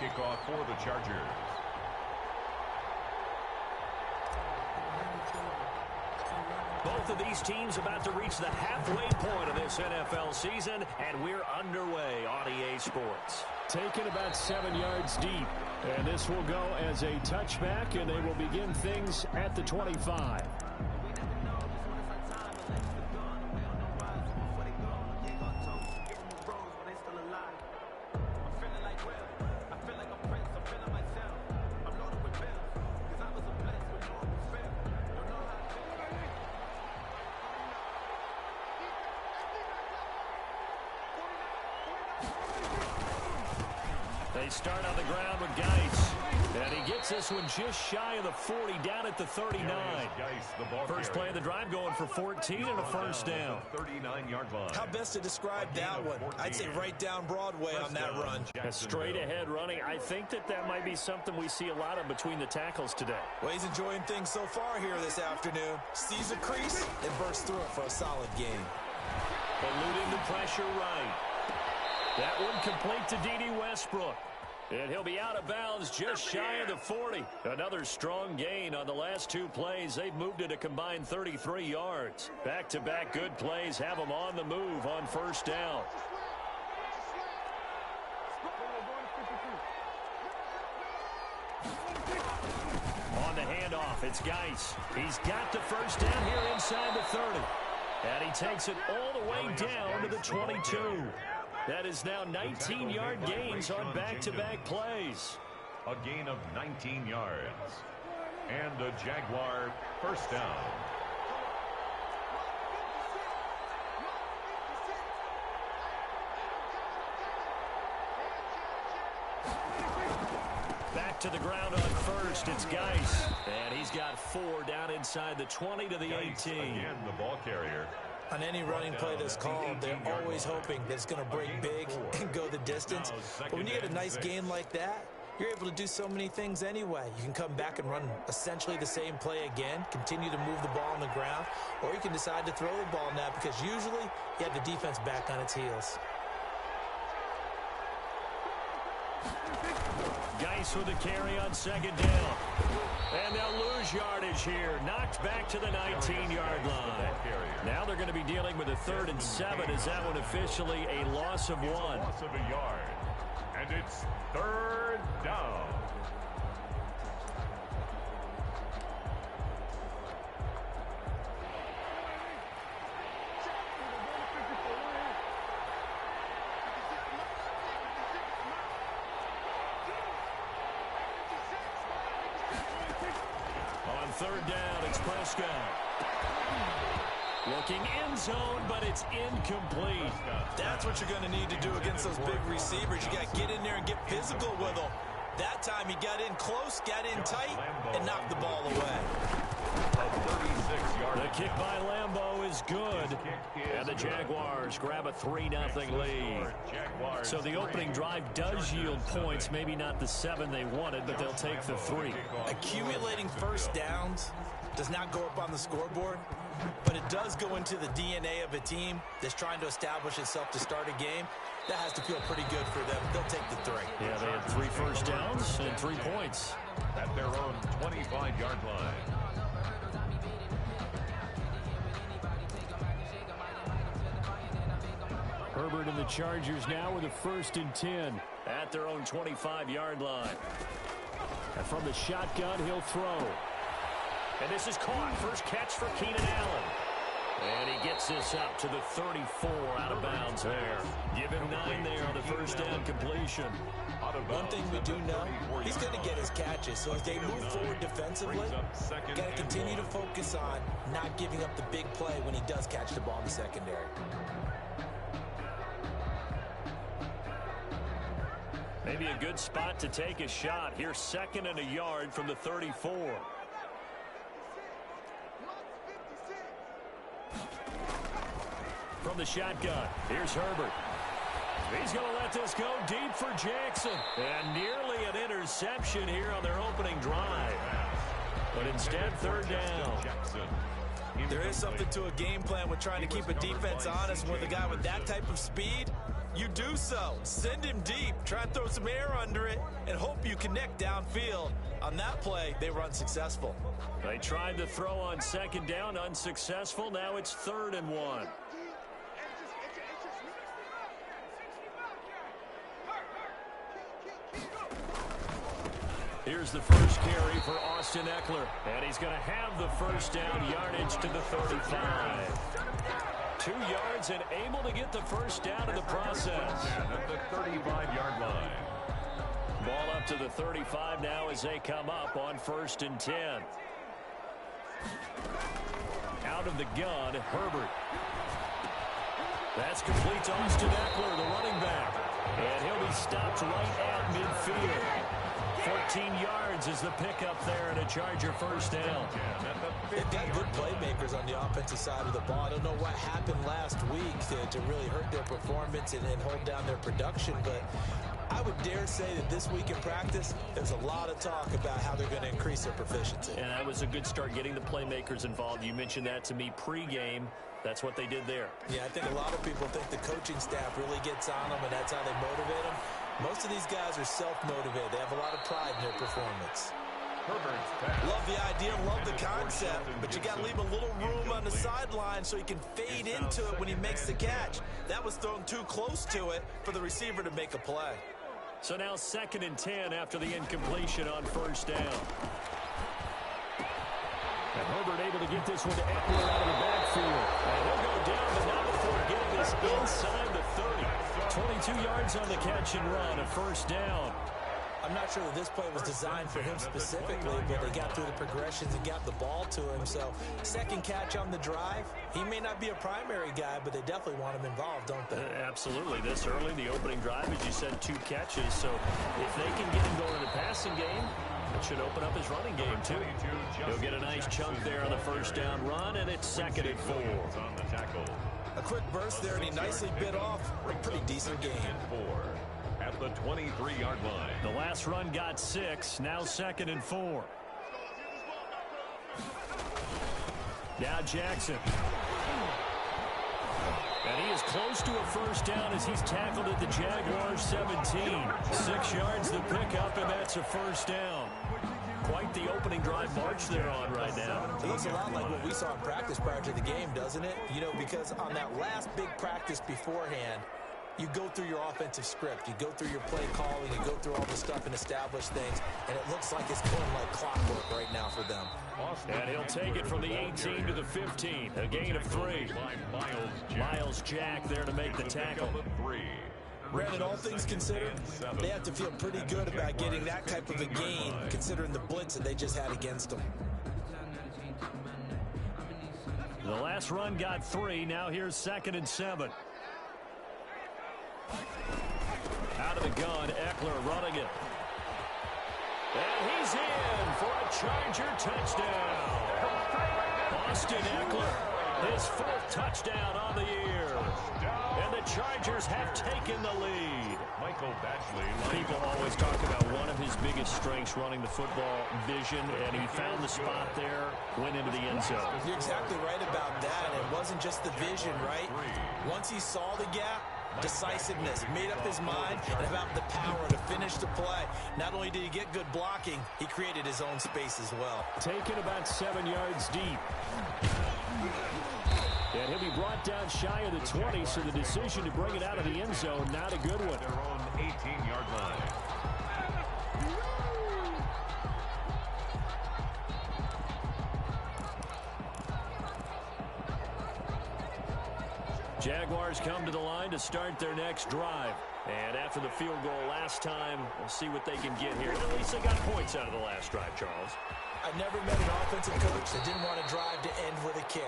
kickoff for the Chargers. Both of these teams about to reach the halfway point of this NFL season, and we're underway on EA Sports. Taken about 7 yards deep, and this will go as a touchback, and they will begin things at the 25. They start on the ground with Geis. And he gets this one just shy of the 40, down at the 39. First play of the drive going for 14 and a first down. 39-yard line. How best to describe that one? I'd say right down Broadway on that run. A straight ahead running. I think that might be something we see a lot of between the tackles today. Well, he's enjoying things so far here this afternoon. Sees a crease and bursts through it for a solid gain. Eluding the pressure right. That one complete to D.D. Westbrook. And he'll be out of bounds just shy of the 40. Another strong gain on the last two plays. They've moved it a combined 33 yards. Back-to-back good plays have them on the move on first down. On the handoff, it's Geis. He's got the first down here inside the 30. And he takes it all the way down to the 22. That is now 19-yard gains on back-to-back plays. A gain of 19 yards. And a Jaguar first down. Back to the ground on first. It's Geis. And he's got 4 down inside the 20 to the 18. Again, the ball carrier. On any running play that's called, they're always hoping that it's going to break big and go the distance. But when you get a nice gain like that, you're able to do so many things anyway. You can come back and run essentially the same play again, continue to move the ball on the ground, or you can decide to throw the ball now because usually you have the defense back on its heels. Geis with a carry on second down. And they'll lose yardage here. Knocked back to the 19-yard line. Now they're going to be dealing with a 3rd and 7. Is that one officially a loss of 1? Loss of a yard. And it's 3rd down. On 3rd down, it's Prescott. Looking end zone, but it's incomplete. That's what you're going to need to do against those big receivers. You got to get in there and get physical with them. That time he got in close, got in tight, and knocked the ball away. The kick by Lambeau is good. And the Jaguars grab a 3-0 lead. So the opening drive does yield points. Maybe not the 7 they wanted, but they'll take the 3. Accumulating first downs does not go up on the scoreboard, but it does go into the DNA of a team that's trying to establish itself to start a game. That has to feel pretty good for them. They'll take the 3. Yeah, they had 3 first downs and 3 points. At their own 25-yard line. Herbert and the Chargers now with a 1st and 10. At their own 25-yard line. And from the shotgun, he'll throw. And this is caught. First catch for Keenan Allen. And he gets this up to the 34, out of bounds there. Give him 9 there on the first down completion. One thing we do know, he's going to get his catches. So as they move forward defensively, got to continue to focus on not giving up the big play when he does catch the ball in the secondary. Maybe a good spot to take a shot. Here's 2nd and a yard from the 34. From the shotgun, here's Herbert. He's going to let this go deep for Jackson. And nearly an interception here on their opening drive. But instead, 3rd down. There is something to a game plan with trying to keep a defense honest with a guy with that type of speed. you do so. Send him deep. Try and throw some air under it and hope you connect downfield. On that play, they were unsuccessful. They tried to throw on second down, unsuccessful. Now it's 3rd and 1. Here's the first carry for Austin Eckler. And he's going to have the first down, yardage to the 35. 2 yards and able to get the first down in the process. At the 35-yard line. Ball up to the 35 now as they come up on 1st and 10. Out of the gun, Herbert. That's complete to Austin Eckler, the running back. And he'll be stopped right at midfield. 14 yards is the pickup there and a Charger first down. They've got good playmakers on the offensive side of the ball. I don't know what happened last week to really hurt their performance and hold down their production, but I would dare say that this week in practice, there's a lot of talk about how they're going to increase their proficiency. And that was a good start getting the playmakers involved. You mentioned that to me pregame. That's what they did there. Yeah, I think a lot of people think the coaching staff really gets on them, and that's how they motivate them. Most of these guys are self-motivated. They have a lot of pride in their performance. Love the idea, love the concept, but you got to leave a little room on the sideline so he can fade into it when he makes the catch. That was thrown too close to it for the receiver to make a play. So now 2nd and 10 after the incompletion on 1st down. And Herbert able to get this one to Eckler out of the backfield. And he'll go down, but not before getting this inside the 30. 22 yards on the catch and run, a 1st down. I'm not sure that this play was designed for him specifically, but they got through the progressions and got the ball to him. So, 2nd catch on the drive. He may not be a primary guy, but they definitely want him involved, don't they? Absolutely. This early, the opening drive, as you said, 2 catches. So, if they can get him going in the passing game, it should open up his running game, too. He'll get a nice chunk there on the 1st down run, and it's 2nd and 4. A quick burst there, and he nicely bit off a pretty decent game. At the 23-yard line. The last run got 6, now 2nd and 4. Now Jackson. And he is close to a 1st down as he's tackled at the Jaguars 17. 6 yards the pickup, and that's a 1st down. Quite the opening drive march they're on right now. It looks a lot like what we saw in practice prior to the game, doesn't it? You know, because on that last big practice beforehand, you go through your offensive script, you go through your play calling, you go through all the stuff and establish things, and it looks like it's going like clockwork right now for them. And he'll take it from the 18 to the 15, a gain of 3. Miles Jack there to make the tackle. Granted, all things considered, they have to feel pretty good about getting that type of a gain, considering the blitz that they just had against them. The last run got 3, now here's 2nd and 7. Out of the gun, Eckler running it. And he's in for a Charger touchdown. Austin Eckler, his 4th touchdown on the year. And the Chargers have taken the lead. People always talk about one of his biggest strengths running the football, vision, and he found the spot there, went into the end zone. You're exactly right about that. It wasn't just the vision, right? Once he saw the gap, decisiveness, made up his mind, and about the power to finish the play. Not only did he get good blocking, he created his own space as well. Taken about 7 yards deep. And he'll be brought down shy of the 20, so the decision to bring it out of the end zone, not a good one. Their own 18-yard line. Jaguars come to the line to start their next drive. And after the field goal last time, we'll see what they can get here. At least they got points out of the last drive, Charles. I never met an offensive coach that didn't want to drive to end with a kick.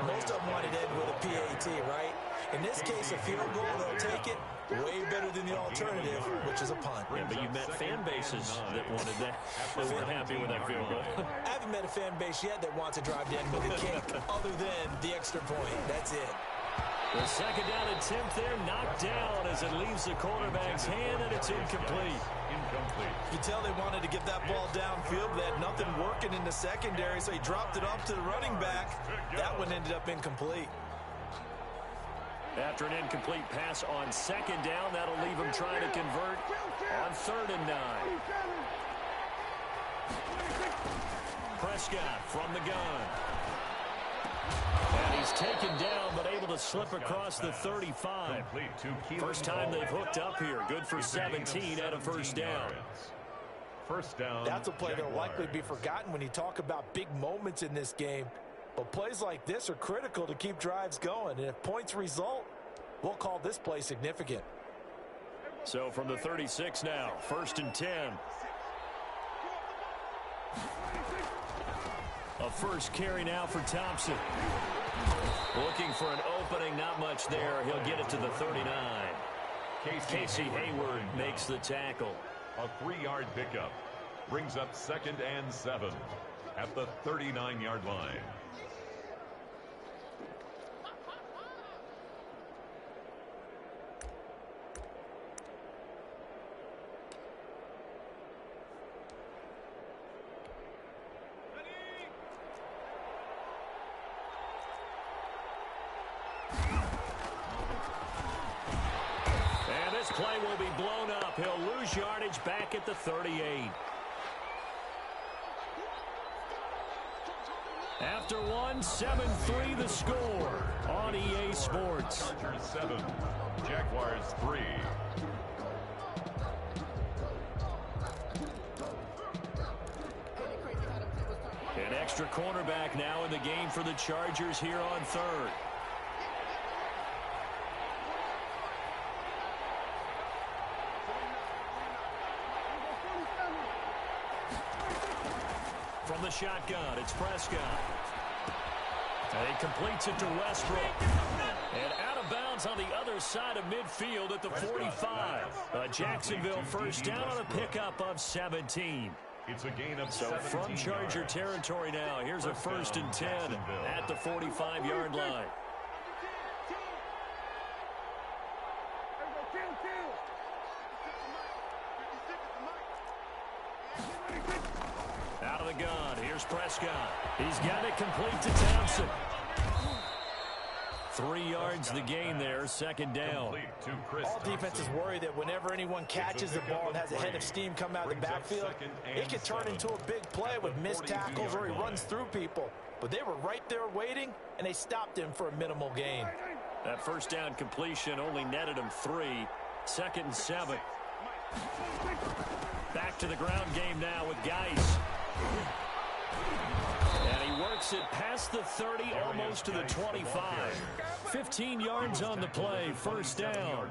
Most of them wanted to end with a PAT, right? In this case, a field goal, they'll take it. Way better than the alternative, which is a punt. Yeah, but you met fan bases that wanted that. They weren't happy with that field goal. I haven't met a fan base yet that wants to drive to end with a kick, other than the extra point. That's it. The 2nd down attempt there knocked down as it leaves the quarterback's hand, and it's incomplete. You tell they wanted to get that ball downfield, but they had nothing working in the secondary, so he dropped it off to the running back. That one ended up incomplete. After an incomplete pass on second down, that'll leave him trying to convert on 3rd and 9. Prescott from the gun. And he's taken down, but able to slip across the 35. First time they've hooked up here. Good for 17 and a first down. First down. That's a play that'll likely be forgotten when you talk about big moments in this game. But plays like this are critical to keep drives going. And if points result, we'll call this play significant. So from the 36 now, 1st and 10. A first carry now for Thompson. Looking for an opening, not much there. He'll get it to the 39. Casey Hayward makes the tackle. A 3-yard pickup. Brings up 2nd and 7 at the 39-yard line. Play will be blown up. He'll lose yardage back at the 38. After one, 7-3 the score on EA Sports. Chargers 7, Jaguars 3. An extra cornerback now in the game for the Chargers here on 3rd. From the shotgun, it's Prescott. And he completes it to Westbrook. And out of bounds on the other side of midfield at the 45. A Jacksonville first down on a pickup of 17. It's a gain of so from Charger territory now, here's a 1st and 10 at the 45-yard line. Out of the gun, here's Prescott. He's got it complete to Thompson. 3 yards the gain there, 2nd down. All defenses worry that whenever anyone catches the ball and has a head of steam come out of the backfield, it can turn into a big play with missed tackles or he runs through people. But they were right there waiting, and they stopped him for a minimal gain. That first down completion only netted him 3. 2nd and 7. Back to the ground game now with Geis. And he works it past the 30, almost to the 25. 15 yards on the play, first down.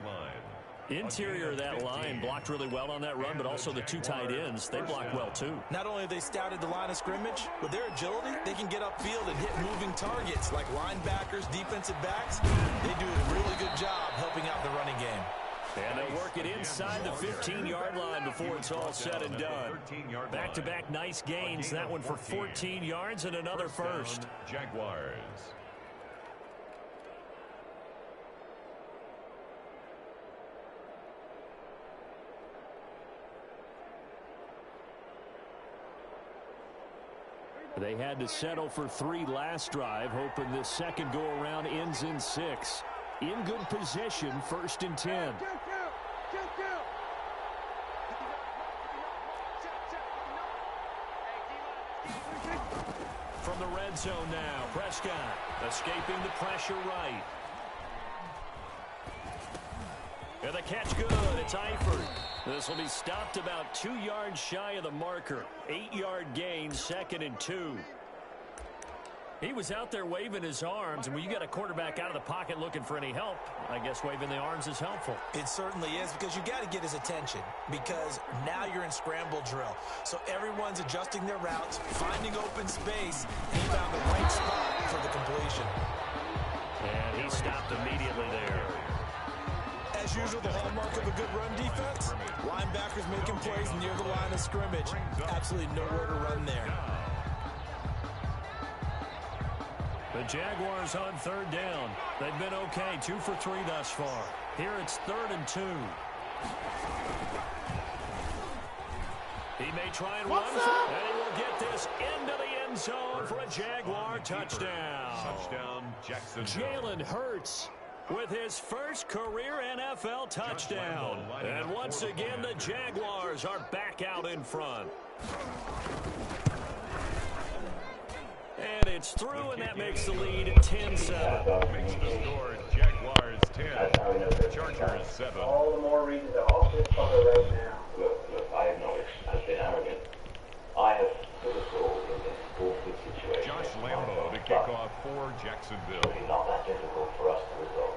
Interior of that line blocked really well on that run, but also the 2 tight ends, they blocked well too. Not only have they scouted the line of scrimmage, with their agility, they can get upfield and hit moving targets like linebackers, defensive backs. They do a really good job helping out the running game. And they'll work it inside the 15-yard line before it's all said and done. Back-to-back nice gains. That one for 14 yards and another first. Jaguars. They had to settle for 3 last drive, hoping this second go-around ends in 6. In good position, 1st and 10. From the red zone now, Prescott escaping the pressure right. And the catch good. It's Eifert. This will be stopped about 2 yards shy of the marker. 8-yard gain, 2nd and 2. He was out there waving his arms, and when you got a quarterback out of the pocket looking for any help, I guess waving the arms is helpful. It certainly is, because you got to get his attention, because now you're in scramble drill. So everyone's adjusting their routes, finding open space, and he found the right spot for the completion. And he stopped immediately there. As usual, the hallmark of a good run defense, linebackers making plays near the line of scrimmage. Absolutely nowhere to run there. The Jaguars on 3rd down. They've been okay, 2 for 3 thus far. Here it's 3rd and 2. He may try and run, and he will get this into the end zone for a Jaguar touchdown. Touchdown, Jacksonville. Jalen Hurts with his first career NFL touchdown. And once again, the Jaguars are back out in front. And it's through, and that makes the lead 10-7. Makes the score Jaguars 10, Chargers 7. All the more reason to off this fucker right now. Look, I acknowledge I've been arrogant. I have put us all in this awkward situation. Josh Lambo to kick off for Jacksonville. It's not that difficult for us to resolve.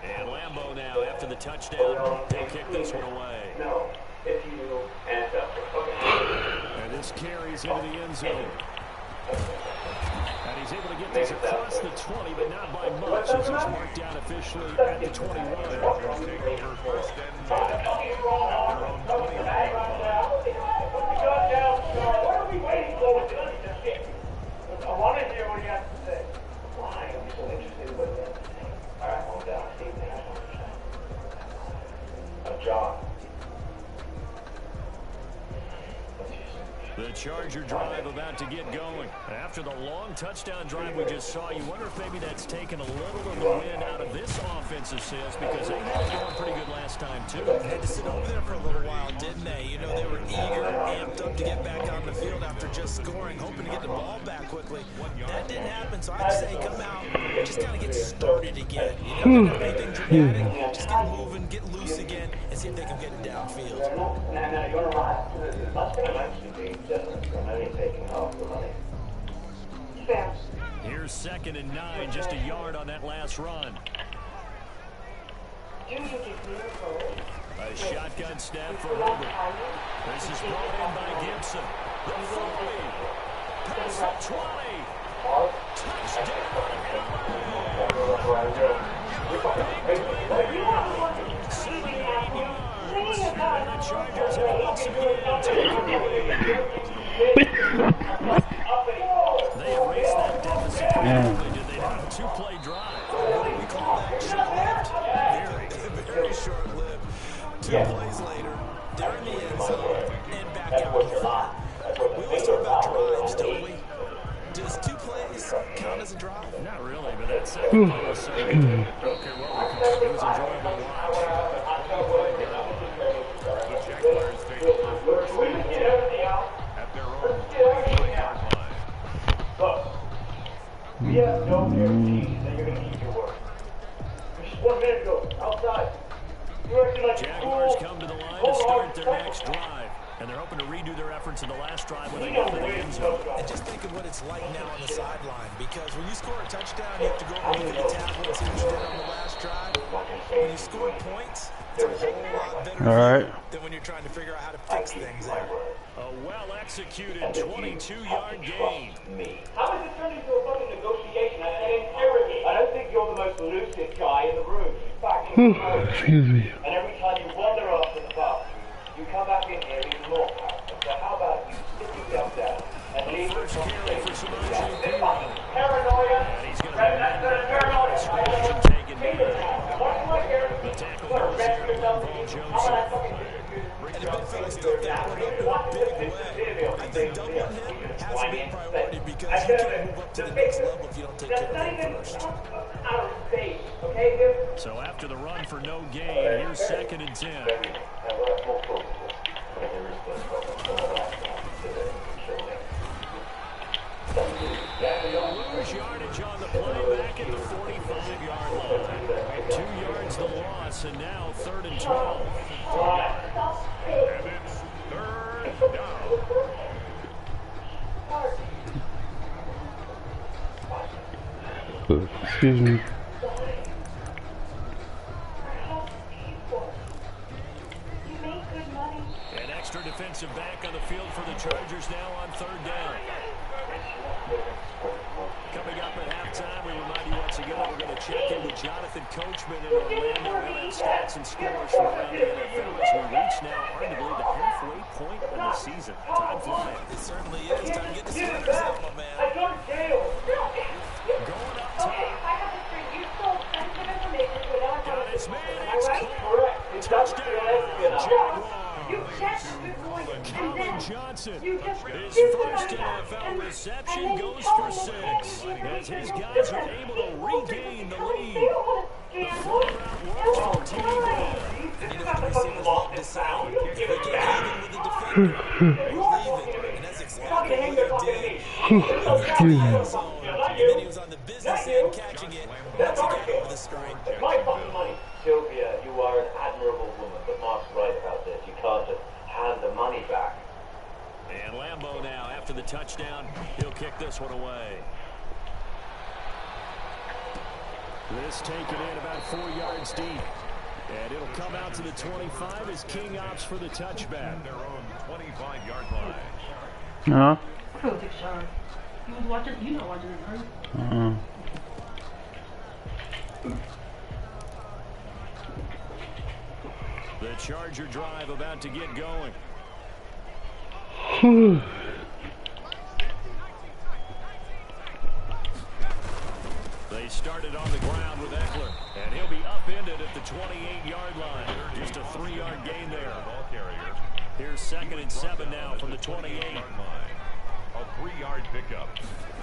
And Lambo now, after the touchdown, he'll kick this one away. No, if you will, hands up. And this carries into the end zone. And he's able to get this across the 20, but not by much, as he's marked down officially at the 21. Chargers take over first and 10 at their own 20. What are we waiting for with this? I want to hear what he has to say. Why? I'm so interested in what he has to say. All right, calm down. Steve, I'm John. The Charger drive about to get going. After the long touchdown drive we just saw, you wonder if maybe that's taken a little of the wind out of this offensive sails, because they had it going pretty good last time, too. They had to sit over there for a little while, didn't they? You know, they were eager, amped up to get back on the field after just scoring, hoping to get the ball back quickly. That didn't happen, so I'd say come out, just kind of get started again. You know, not anything dramatic, just get moving, get loose again, and see if they can get it downfield. No, you're right. I'm actually being generous. I'm only taking half the money. Here's 2nd and 9, just a yard on that last run. A shotgun snap for Herbert. This is brought in by Gibson. The 40. Past the 20. Touchdown. 78 yards. And the Chargers have once again taken the lead. They erased that deficit. Did they have a 2-play drive? We call that short-lived. Very short-lived. 2 plays later, they're in the end zone and back out in front. We always talk about drives, don't we? Does 2 plays count as a drive? Not really, but that second play was so good. Okay, well, it was enjoyable to watch. The Jaguars take over first and 10 at their own 20-yard line. Look, we have no guarantees that you're going to keep your word. Just 1 minute ago, outside. You acting like Jaguars come to the line to start their next drive, and they're hoping to redo their efforts in the last drive when they get to the end zone. And just think of what it's like now on the sideline, because when you score a touchdown, you have to go over and look at the tablet and see what you did on the last drive. When you score points, it's a whole lot better than when you're trying to figure out how to fix things there. A well-executed 22-yard gain. How has it turned into a fucking negotiation and an interrogation? I don't think you're the most lucid guy in the room. Excuse me. And every time you wander off to the bathroom, you come back in here even more paranoid. So how about you sit yourself down and leave First carry for Samaje paranoia? And he's going to scratch and take it down. The tackle goes here to Linval Joseph. And if Benfield stuff that one up in a big way, I think doubling him has to be a priority, because you can't move up to the next level if you don't take care of him first. So after the run for no gain, here's 2nd and 10. They'll lose yardage on the play back at the 45-yard line. 2 yards the loss, and now 3rd and 12. And it's 3rd down. Excuse me. An extra defensive back on the field for the Chargers now on 3rd down. Coming up at halftime, we remind you once again that we're going to check in with Jonathan Coachman in Orlando. We'll have stats and scores from around the NFL as we reach now, hard to believe, the halfway point of the season. Time flying. It certainly is. Time to get the slippers out, my man. Going up top. Got his man. It's caught. Touchdown, Jaguars. Colin Johnson. His first NFL reception goes for 6, as his guys are able to regain the lead. The throw route works for T. And you know what the receivers love to say? If they get even with the defender, we're leaving. And that's exactly what he did. And then he was on the business end catching it once he got over the strike. My fucking money. Sylvia, you are an admirable woman, but Mark's right about this. You can't just hand the money back. And Lambeau now, after the touchdown, he'll kick this one away. This taken in about 4 yards deep. And it'll come out to the 25 as King opts for the touchback. Their own 25-yard line. Huh? I feel like sorry. You was watching, you not watching it, right? The Charger drive about to get going. They started on the ground with Eckler, and he'll be upended at the 28-yard line. Just a 3-yard gain there. Here's 2nd and 7 now from the 28. A 3-yard pickup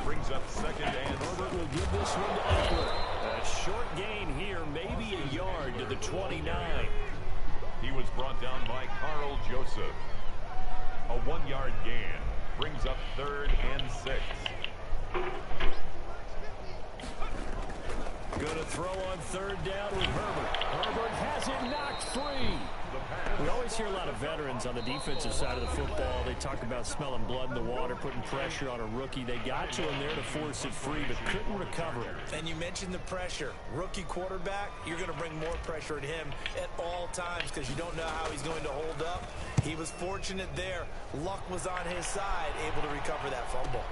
brings up 2nd and Herbert will give this one to Eckler. A short gain here, maybe a yard to the 29. he was brought down by Carl Joseph. A 1-yard gain brings up 3rd and 6. Going to throw on 3rd down with Herbert. Herbert has it knocked free. We always hear a lot of veterans on the defensive side of the football. They talk about smelling blood in the water, putting pressure on a rookie. They got to him there to force it free, but couldn't recover it. And you mentioned the pressure. Rookie quarterback, you're going to bring more pressure at him at all times because you don't know how he's going to hold up. He was fortunate there. Luck was on his side, able to recover that fumble.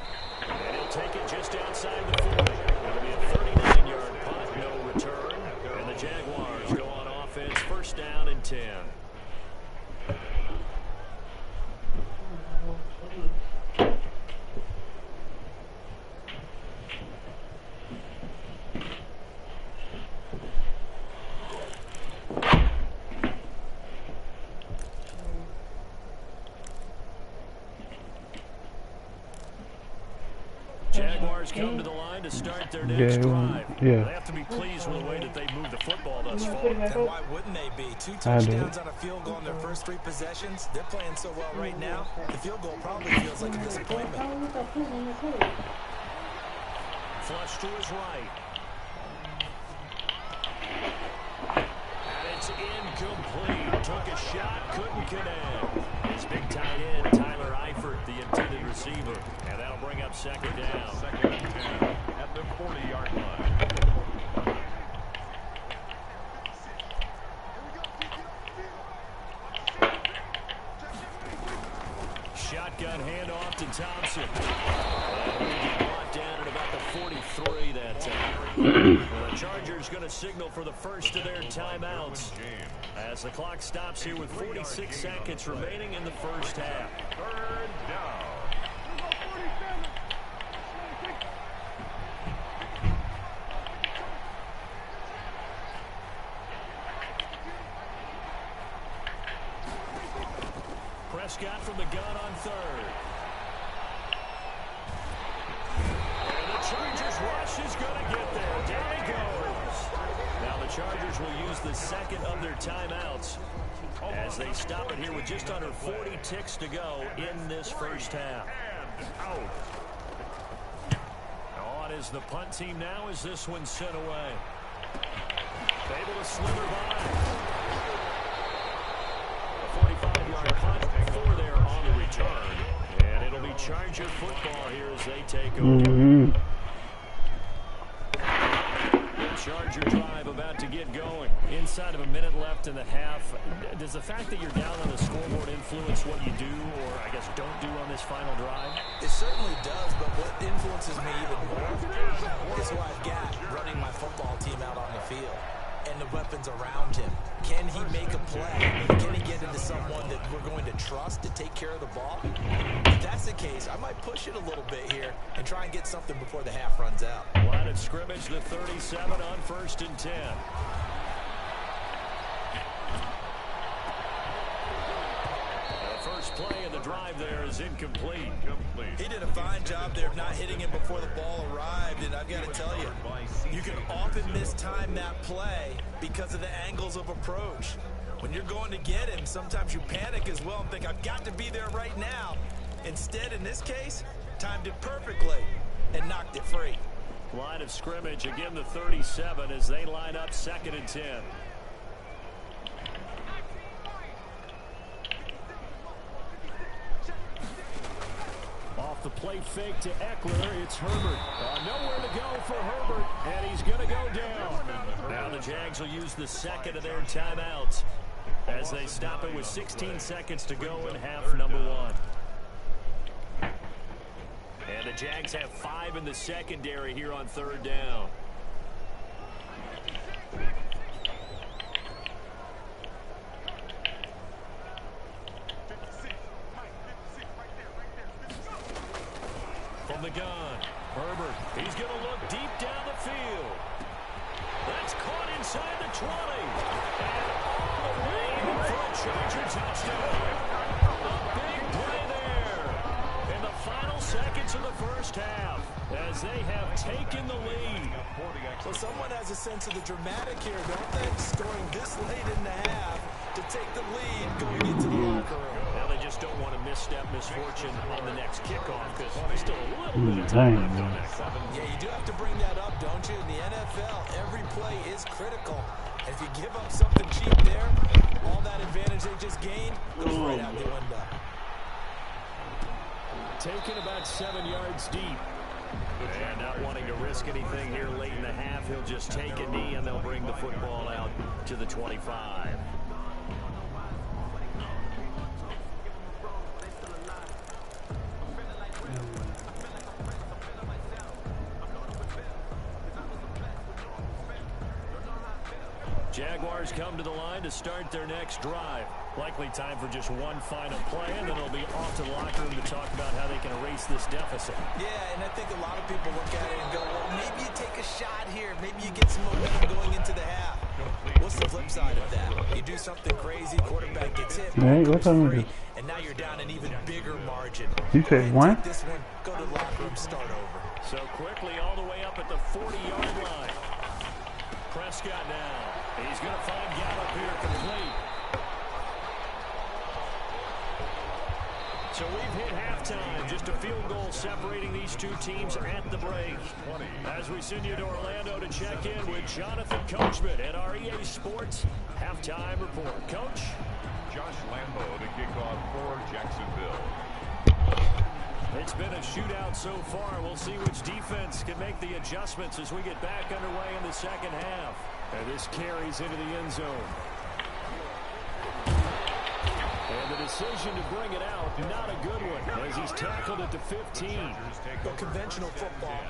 And he'll take it just outside the 40. It'll be a 39-yard punt, no return. And the Jaguars go on offense, 1st down and 10. Jaguars come to the line to start their next drive. They have to be pleased with the way that they moved the football thus far. And why wouldn't they be? 2 touchdowns on a field goal in their first 3 possessions. They're playing so well right now, the field goal probably feels like a disappointment. Flush to his right. And it's incomplete. Took a shot, couldn't connect. His big tight end, Tyler Eifert, the intended receiver. And that'll bring up 2nd down. 2nd and 10 at the 40-yard line. Shotgun handoff to Thompson. And we get brought down at about the 43 that time. Well, the Chargers going to signal for the first of their timeouts as the clock stops here with 46 seconds remaining in the first half. 3rd down. Prescott from the gun on 3rd. And the Chargers rush is going to get there. Down he goes. Now the Chargers will use the 2nd of their timeouts as they stop it here with just under 40 ticks to go in this first half. On is the punt team now as this one's sent away. Able to slither by. A 45-yard punt, 4 there on the return. And it'll be Charger football here as they take over. The Charger drive about to get going. Inside of a minute left in the half. Does the fact that you're down on the scoreboard influence what you do, or I guess don't do on this final drive? It certainly does, but what influences me even more is who I've got running my football team out on the field and the weapons around him. Can he make a play? Can he get into someone that we're going to trust to take care of the ball? If that's the case, I might push it a little bit here and try and get something before the half runs out. Line of scrimmage, the 37 on 1st and 10. first play of the drive there is incomplete. He did a fine job there of not hitting him before the ball arrived, and I've got to tell you, you can often mistime that play because of the angles of approach. When you're going to get him, sometimes you panic as well and think, I've got to be there right now. Instead, in this case, timed it perfectly and knocked it free. Line of scrimmage, again the 37 as they line up 2nd and 10. Off the play fake to Eckler, it's Herbert. Nowhere to go for Herbert, and he's going to go down. Now the Jags will use the second of their timeouts as they stop it with 16 seconds to go in half number 1. And the Jags have 5 in the secondary here on 3rd down. From the gun, Herbert, he's going to look deep down the field. That's caught inside the 20. And all the way in for a Charger touchdown. A big play there in the final seconds of the first half as they have taken the lead. Well, someone has a sense of the dramatic here, don't they? Scoring this late in the half to take the lead going into the locker room. Now they just don't want to misstep misfortune on the next kickoff because there's still a little bit of time left on that. Yeah, you do have to bring that up, don't you? In the NFL, every play is critical. And if you give up something cheap there, all that advantage they just gained goes right out the window. Taken about 7 yards deep. And not wanting to risk anything here late in the half, he'll just take a knee and they'll bring the football out to the 25. Jaguars come to the line to start their next drive. Likely time for just one final play, and then they'll be off to the locker room to talk about how they can erase this deficit. Yeah, and I think a lot of people look at it and go, well, maybe you take a shot here. Maybe you get some momentum going into the half. What's the flip side of that? You do something crazy, quarterback gets hit, free, and now you're down an even bigger margin. You said one? Take this one, go to the locker room, start over. So quickly all the way up at the 40-yard line. Prescott now. He's going to find Gallup here complete. So we've hit halftime. Just a field goal separating these two teams at the break. As we send you to Orlando to check in with Jonathan Coachman at our EA Sports Halftime Report. Coach? Josh Lambo to kick off for Jacksonville. It's been a shootout so far. We'll see which defense can make the adjustments as we get back underway in the second half. And this carries into the end zone. And the decision to bring it out, not a good one, as he's tackled at the 15. Well, conventional football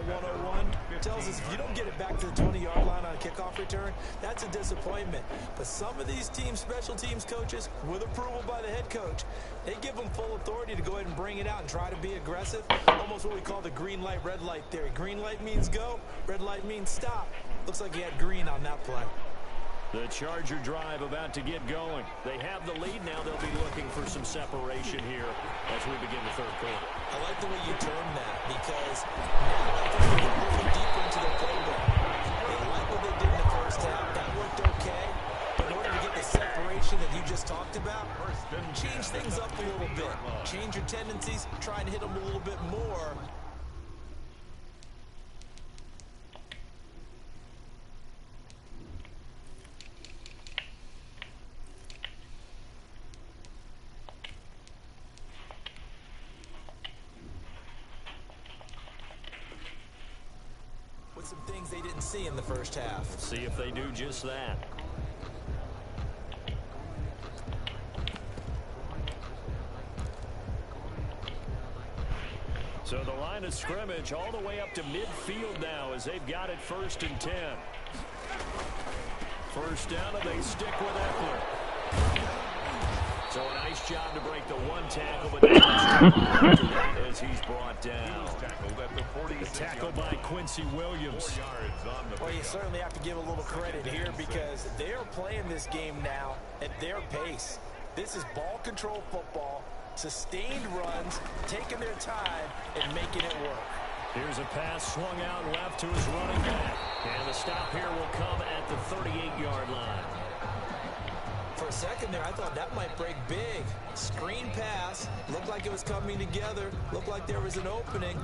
101 tells us if you don't get it back to the 20-yard line on a kickoff return, that's a disappointment. But some of these teams, special teams coaches, with approval by the head coach, they give them full authority to go ahead and bring it out and try to be aggressive. Almost what we call the green light, red light theory. Green light means go, red light means stop. Looks like he had green on that play. The Charger drive about to get going. They have the lead now. They'll be looking for some separation here as we begin the third quarter. I like the way you term that because now I think they get a little deeper into their playbook. They like what they did in the first half. That worked okay. But in order to get the separation that you just talked about, change things up a little bit. Change your tendencies. Try and hit them a little bit more. Some things they didn't see in the first half. See if they do just that. So the line of scrimmage all the way up to midfield now as they've got it 1st and 10. First down and they stick with Eckler. So a nice job to break the one tackle, but as he's brought down. The tackle by Quincy Williams. Well, you certainly have to give a little credit here because they're playing this game now at their pace. This is ball control football, sustained runs, taking their time, and making it work. Here's a pass swung out left to his running back. And the stop here will come at the 38-yard line. For a second there, I thought that might break big. Screen pass, looked like it was coming together, looked like there was an opening.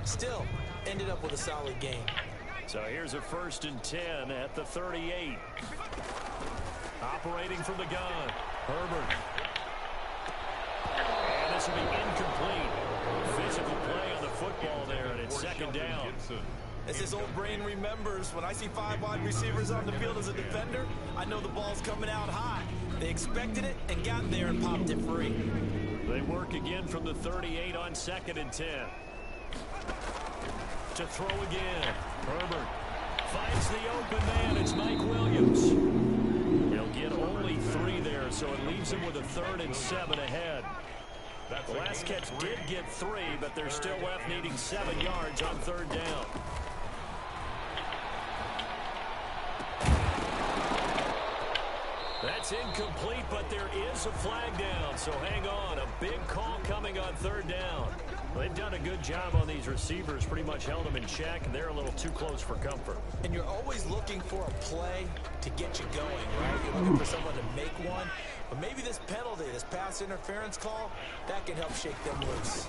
Still, ended up with a solid gain. So here's a 1st and 10 at the 38. Operating from the gun, Herbert. And this will be incomplete. Physical play on the football there, and it's 2nd down. As his old brain remembers, when I see 5 wide receivers on the field as a defender, I know the ball's coming out high. They expected it and got there and popped it free. They work again from the 38 on 2nd and 10. To throw again. Herbert finds the open man. It's Mike Williams. He'll get only 3 there, so it leaves him with a 3rd and 7 ahead. The last catch did get 3, but they're still left needing 7 yards on 3rd down. That's incomplete, but there is a flag down, so hang on. A big call coming on 3rd down. They've done a good job on these receivers, pretty much held them in check, and they're a little too close for comfort. And you're always looking for a play to get you going, right? You're looking for someone to make one. But maybe this penalty, this pass interference call, that can help shake them loose.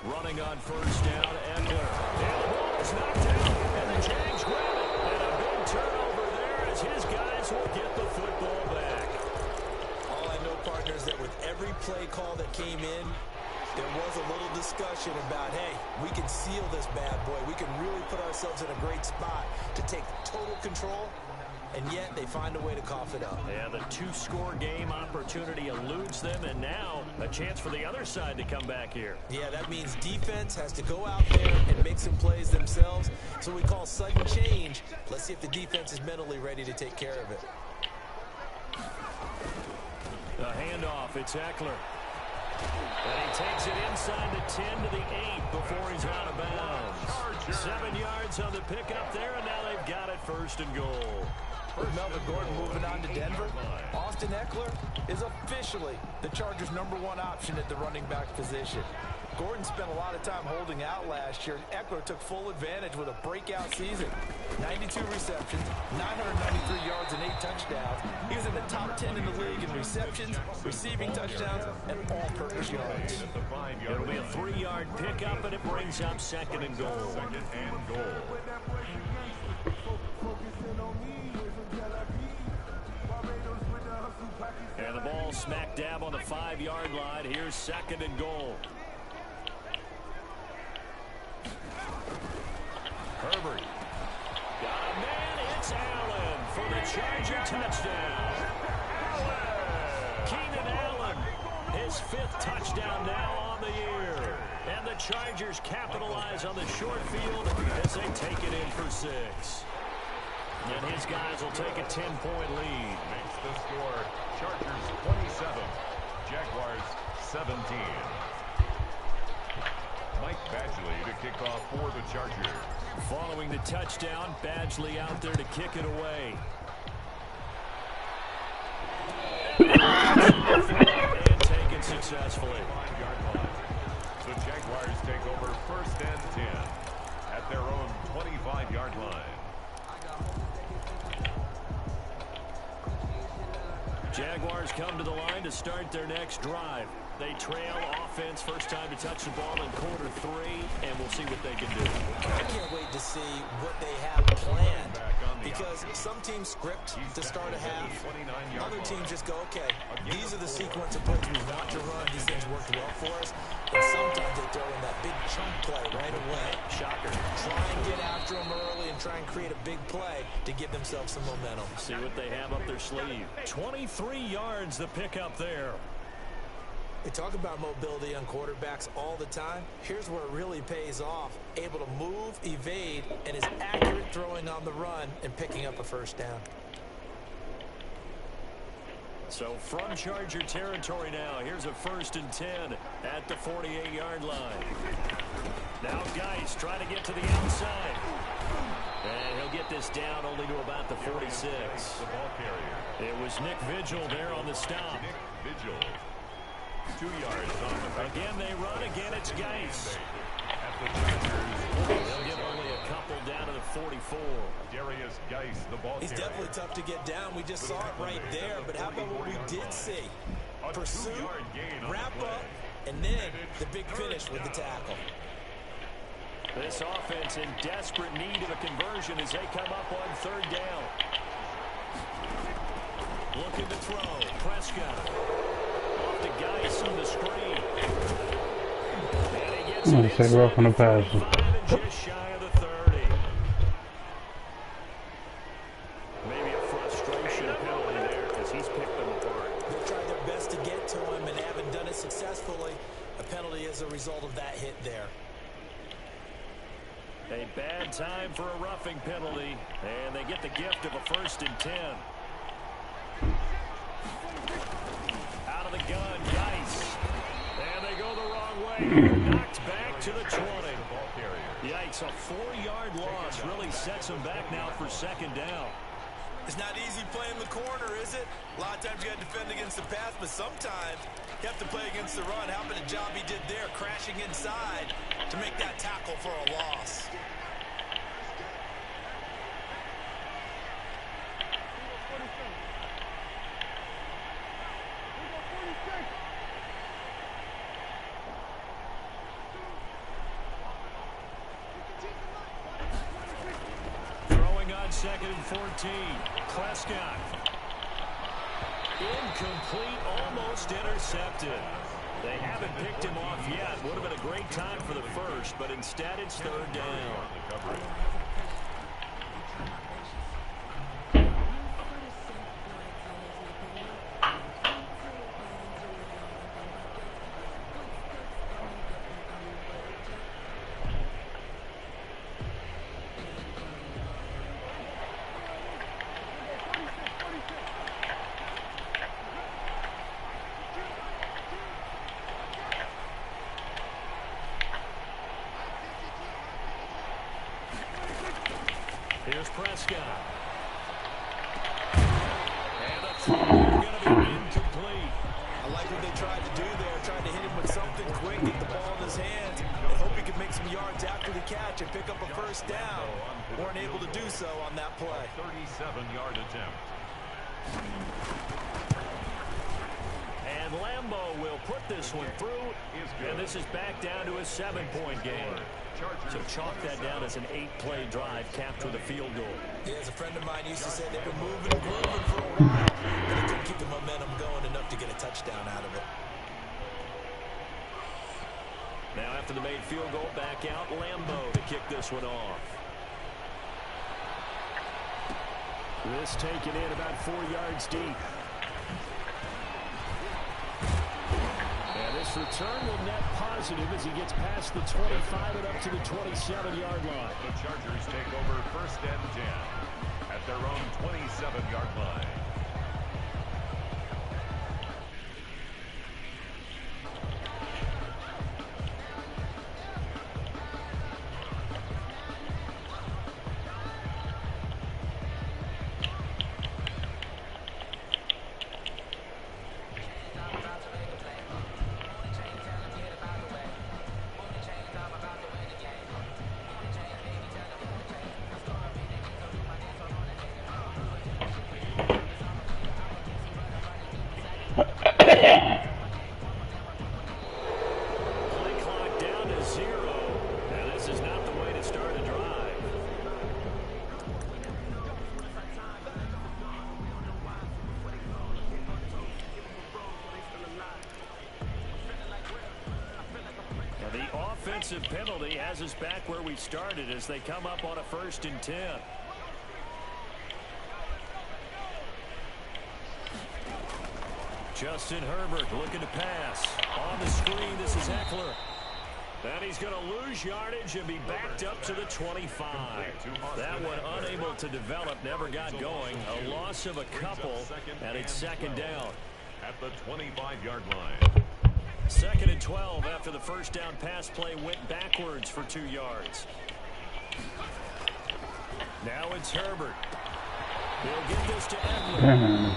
Running on 1st down, Eckler. And the ball is knocked out, and the Jags grab it. And a big turnover there as his guys will get the football back. All I know, partners, that with every play call that came in, there was a little discussion about, hey, we can seal this bad boy. We can really put ourselves in a great spot to take total control, and yet they find a way to cough it up. Yeah, the 2-score game opportunity eludes them, and now a chance for the other side to come back here. Yeah, that means defense has to go out there and make some plays themselves. So we call sudden change. Let's see if the defense is mentally ready to take care of it. The handoff, it's Eckler. And he takes it inside the 10 to the 8 before he's out of bounds. 7 yards on the pickup there, and now they've got it 1st and goal. With Melvin Gordon moving on to Denver, Austin Eckler is officially the Chargers' #1 option at the running back position. Gordon spent a lot of time holding out last year. Eckler took full advantage with a breakout season. 92 receptions, 993 yards, and 8 touchdowns. He was in the top 10 in the league in receptions, receiving touchdowns, and all-purpose yards. It'll be a 3-yard pickup, and it brings up 2nd and goal. 2nd and goal. And the ball smack dab on the 5-yard line. Here's 2nd and goal. Herbert. Got a man. It's Allen for the Charger touchdown. Keenan Allen, his 5th touchdown now on the year. And the Chargers capitalize on the short field as they take it in for 6. And his guys will take a 10-point lead. Makes the score Chargers 27, Jaguars 17. Mike Badgley to kick off for the Chargers. Following the touchdown, Badgley out there to kick it away. And taken successfully. 5-yard line. So Jaguars take over 1st and 10 at their own 25-yard line. Jaguars come to the line to start their next drive. They trail offense, first time to touch the ball in quarter 3, and we'll see what they can do. I can't wait to see what they have planned, because some teams script to start a half. Other teams just go, okay, these are the sequence of plays we want to run. These things worked well for us. And sometimes they throw in that big chunk play right away. Shocker. Try and get after them early and try and create a big play to give themselves some momentum. See what they have up their sleeve. 23 yards the pickup there. They talk about mobility on quarterbacks all the time. Here's where it really pays off. Able to move, evade, and is accurate throwing on the run and picking up a 1st down. So from Charger territory now, here's a 1st and 10 at the 48-yard line. Now Geis trying to get to the outside. And he'll get this down only to about the 46. The ball carrier. It was Nick Vigil there on the stop. Nick Vigil. 2 yards on the back. Again, they run. Again, it's Geis. At the Chargers. They'll get only a couple down to the 44. Darius Geis, the ball He's carrier. definitely tough to get down. We just saw it right there. But how about what we did see? A Pursuit, 2-yard gain on wrap the play. up, and then the big finish with the tackle. This offense in desperate need of a conversion as they come up on 3rd down. Looking to throw. Prescott. Off to Geis on the screen. And he gets I'm it gonna take her off on the pass. 5 and just shy of the 30. Maybe a frustration penalty there because he's picked them apart. They tried their best to get to him and haven't done it successfully. A penalty as a result of that hit there. A bad time for a roughing penalty, and they get the gift of a 1st and 10. Out of the gun, Geis. And they go the wrong way. Knocked back to the 20. Yikes, a 4-yard loss really sets them back now for 2nd down. It's not easy playing the corner, is it? A lot of times you got to defend against the pass, but sometimes you have to play against the run. How about the job he did there, crashing inside to make that tackle for a loss? Throwing on 2nd and 14. Prescott. Incomplete, almost intercepted. They haven't picked him off yet. Would have been a great time for the 1st, but instead it's 3rd down. Here's Prescott. And the throw going to be incomplete. I like what they tried to do there, tried to hit him with something quick, get the ball in his hands, and hope he could make some yards after the catch and pick up a 1st down. Weren't able to do so on that play. 37-yard attempt. And Lambeau will put this one through, and this is back down to a 7-point game. So chalk that down as an 8-play drive capped with a field goal. Yeah, as a friend of mine used to say, they've been moving and grooving for a while, but they couldn't keep the momentum going enough to get a touchdown out of it. Now after the made field goal, back out Lambeau to kick this one off. This taken in about 4 yards deep. And this return will net positive as he gets past the 25 and up to the 27-yard line. The Chargers take over 1st and 10 at their own 27-yard line. Play clock down to 0. Now this is not the way to start a drive. And the offensive penalty has us back where we started as they come up on a 1st and 10. Justin Herbert looking to pass. On the screen, this is Eckler. And he's going to lose yardage and be backed up to the 25. That one unable to develop, never got going. A loss of a couple, and it's 2nd down. At the 25-yard line. 2nd and 12 after the 1st down pass play went backwards for 2 yards. Now it's Herbert. He'll get this to Edler.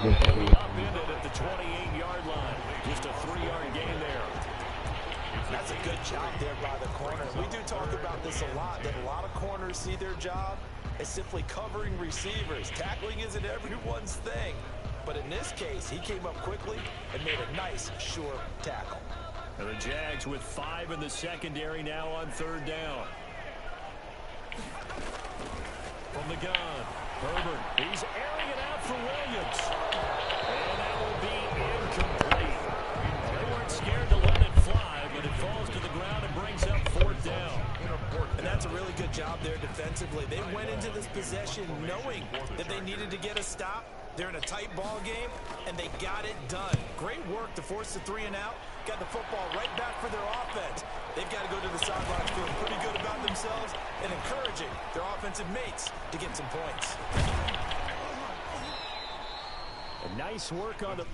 He'll be upended at the 28-yard line. Just a 3-yard gain there. That's a good job there by the corner. We do talk about this a lot, that a lot of corners see their job as simply covering receivers. Tackling isn't everyone's thing. But in this case, he came up quickly and made a nice, sure tackle. And the Jags with 5 in the secondary now on 3rd down. From the gun, Herbert. He's airing it out for Williams. And that will be incomplete. They weren't scared to let it fly, but it falls to the ground and brings up 4th down. And that's a really good job there defensively. They went into this possession knowing that they needed to get a stop. They're in a tight ball game, and they got it done. Great work to force the 3 and out. Got the football right back for their offense. They've got to go to the sidelines feeling pretty good about themselves and encouraging their offensive mates to get some points. A nice work on the